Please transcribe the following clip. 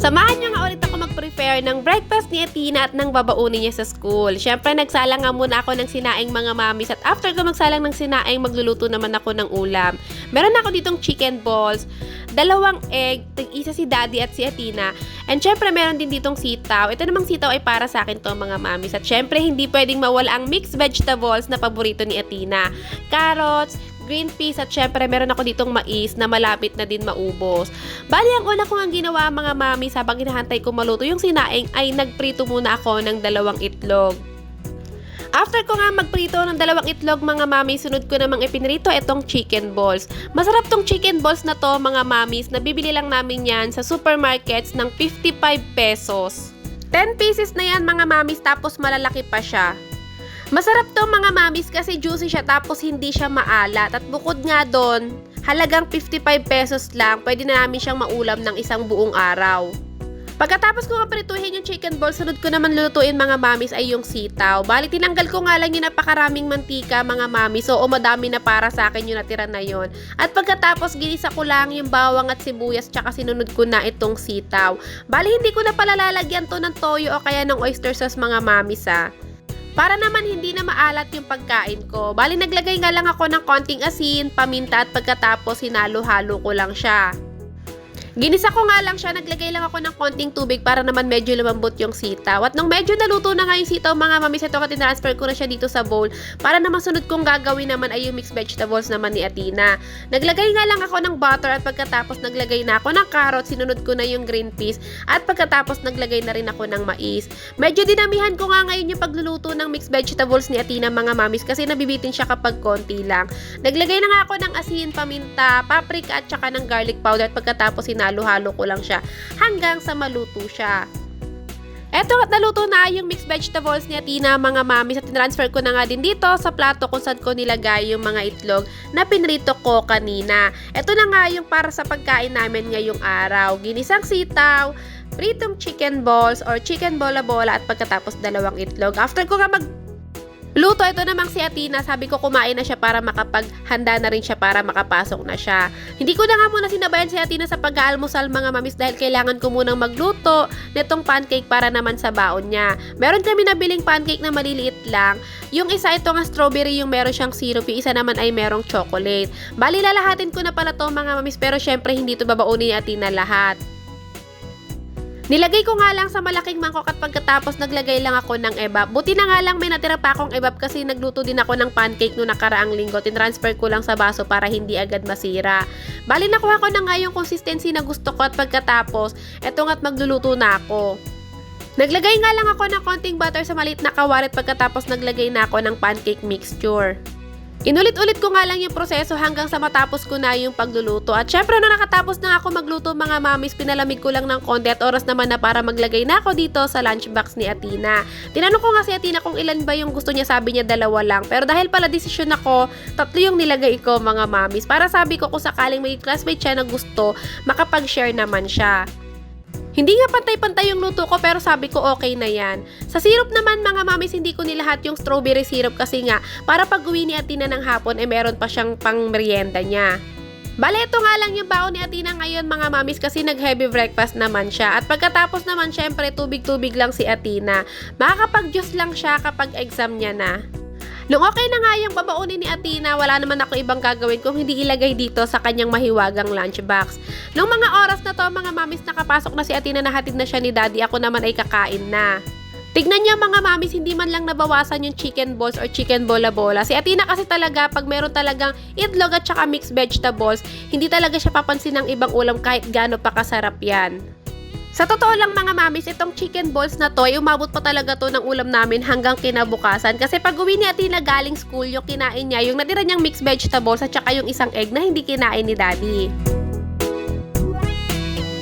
Samahan niyo nga ulit ako mag-prepare ng breakfast ni Athena at ng babaunin niya sa school. Siyempre, nagsalang nga muna ako ng sinaing mga mamis at after ko magsalang ng sinaing, magluluto naman ako ng ulam. Meron ako ditong chicken balls, 2 egg, isa si Daddy at si Athena. And syempre, meron din ditong sitaw. Ito namang sitaw ay para sa akin to mga mamis. At syempre, hindi pwedeng mawala ang mixed vegetables na paborito ni Athena. Carrots, green peas at syempre meron ako ditong mais na malapit na din maubos. Bali, ang una ko ang ginawa mga mamis habang hinahantay ko maluto yung sinaing ay nagprito muna ako ng 2 itlog. After ko nga magprito ng 2 itlog mga mami, sunod ko namang ipinrito itong chicken balls. Masarap tong chicken balls na to mga mamis, nabibili lang namin yan sa supermarkets ng 55 pesos. 10 pieces na yan mga mamis tapos malalaki pa siya. Masarap to mga mamis kasi juicy siya tapos hindi siya maalat at bukod nga doon, halagang 55 pesos lang, pwede na namin siyang maulam ng isang buong araw. Pagkatapos ko nga prituhin yung chicken balls, sunod ko naman lulutuin mga mamis ay yung sitaw. Bali, tinanggal ko nga lang yung napakaraming mantika mga mamis, so madami na para sa akin yung natira na yon. At pagkatapos ginisa ko lang yung bawang at sibuyas tsaka sinunod ko na itong sitaw. Bali, hindi ko na pala lalagyan to ng toyo o kaya ng oyster sauce mga mamis para naman hindi na maalat yung pagkain ko. Bali, naglagay nga lang ako ng konting asin, paminta at pagkatapos hinalo-halo ko lang siya. Ginisa ko nga lang siya, naglagay lang ako ng konting tubig para naman medyo lumambot yung sitaw. At nung medyo naluto na nga yung sitaw mga mamis, ito ko tinransfer ko na siya dito sa bowl para naman sunod kong gagawin naman ay yung mixed vegetables naman ni Athena. Naglagay nga lang ako ng butter at pagkatapos naglagay na ako ng carrot, sinunod ko na yung green peas at pagkatapos naglagay na rin ako ng mais. Medyo dinamihan ko nga ngayon yung pagluluto ng mixed vegetables ni Athena mga mamis kasi nabibitin siya kapag konti lang. Naglagay na nga ako ng asin, paminta, paprika at saka ng garlic powder at pagkatapos halo-halo ko lang siya hanggang sa maluto siya. Eto at naluto na yung mixed vegetables ni Athena mga mamis at transfer ko na nga din dito sa plato kung saan ko nilagay yung mga itlog na pinrito ko kanina. Eto na nga yung para sa pagkain namin ngayong araw. Ginisang sitaw, pritong chicken balls or chicken bola-bola at pagkatapos 2 itlog. After ko nga luto, ito namang si Athena, sabi ko kumain na siya para makapaghanda na rin siya para makapasok na siya. Hindi ko na nga muna sinabayan si Athena sa pag-aalmusal mga mamis dahil kailangan ko munang magluto nitong pancake para naman sa baon niya. Meron kami nabiling pancake na maliliit lang. Yung isa ito nga strawberry, yung meron siyang syrup, yung isa naman ay merong chocolate. Bali, lalahatin ko na pala to mga mamis pero syempre hindi to babaunin ni Athena lahat. Nilagay ko nga lang sa malaking mangkok at pagkatapos naglagay lang ako ng ebab. Buti na nga lang may natira pa akong ebab kasi nagluto din ako ng pancake noong nakaraang linggo. Tinransfer ko lang sa baso para hindi agad masira. Bali, nakuha ko na nga yung consistency na gusto ko at pagkatapos, eto nga't magluluto na ako. Naglagay nga lang ako ng konting butter sa maliit na kawali at pagkatapos naglagay na ako ng pancake mixture. Inulit-ulit ko nga lang yung proseso hanggang sa matapos ko na yung pagluluto. At syempre, na nakatapos na ako magluto mga mamis, pinalamig ko lang ng konti at oras naman na para maglagay na ako dito sa lunchbox ni Athena. Tinanong ko nga si Athena kung ilan ba yung gusto niya, sabi niya 2 lang. Pero dahil pala desisyon ako, 3 yung nilagay ko mga mamis. Para sabi ko kung sakaling may classmate siya na gusto, makapag-share naman siya. Hindi nga pantay-pantay yung luto ko pero sabi ko okay na yan. Sa syrup naman mga mamis, hindi ko nilahat yung strawberry syrup kasi nga para pag uwi ni Athena ng hapon meron pa siyang pang merienda niya. Bale, ito nga lang yung baon ni Athena ngayon mga mamis kasi nag-heavy breakfast naman siya. At pagkatapos naman syempre tubig-tubig lang si Athena. Makakapag-juice lang siya kapag exam niya na. Nung okay na nga yung babaunin ni Athena, wala naman ako ibang gagawin kung hindi ilagay dito sa kanyang mahiwagang lunchbox. Nung mga oras na to mga mamis, nakapasok na si Athena, nahatid na siya ni Daddy, ako naman ay kakain na. Tignan niyo mga mamis, hindi man lang nabawasan yung chicken balls or chicken bola-bola. Si Athena kasi talaga, pag meron talagang itlog at saka mixed vegetables, hindi talaga siya papansin ng ibang ulam kahit gaano pa kasarap yan. Sa totoo lang mga mamis, itong chicken balls na to, umabot pa talaga to ng ulam namin hanggang kinabukasan. Kasi pag uwi ni Athena galing school, yung kinain niya, yung natira niyang mixed vegetables at saka yung isang egg na hindi kinain ni Daddy.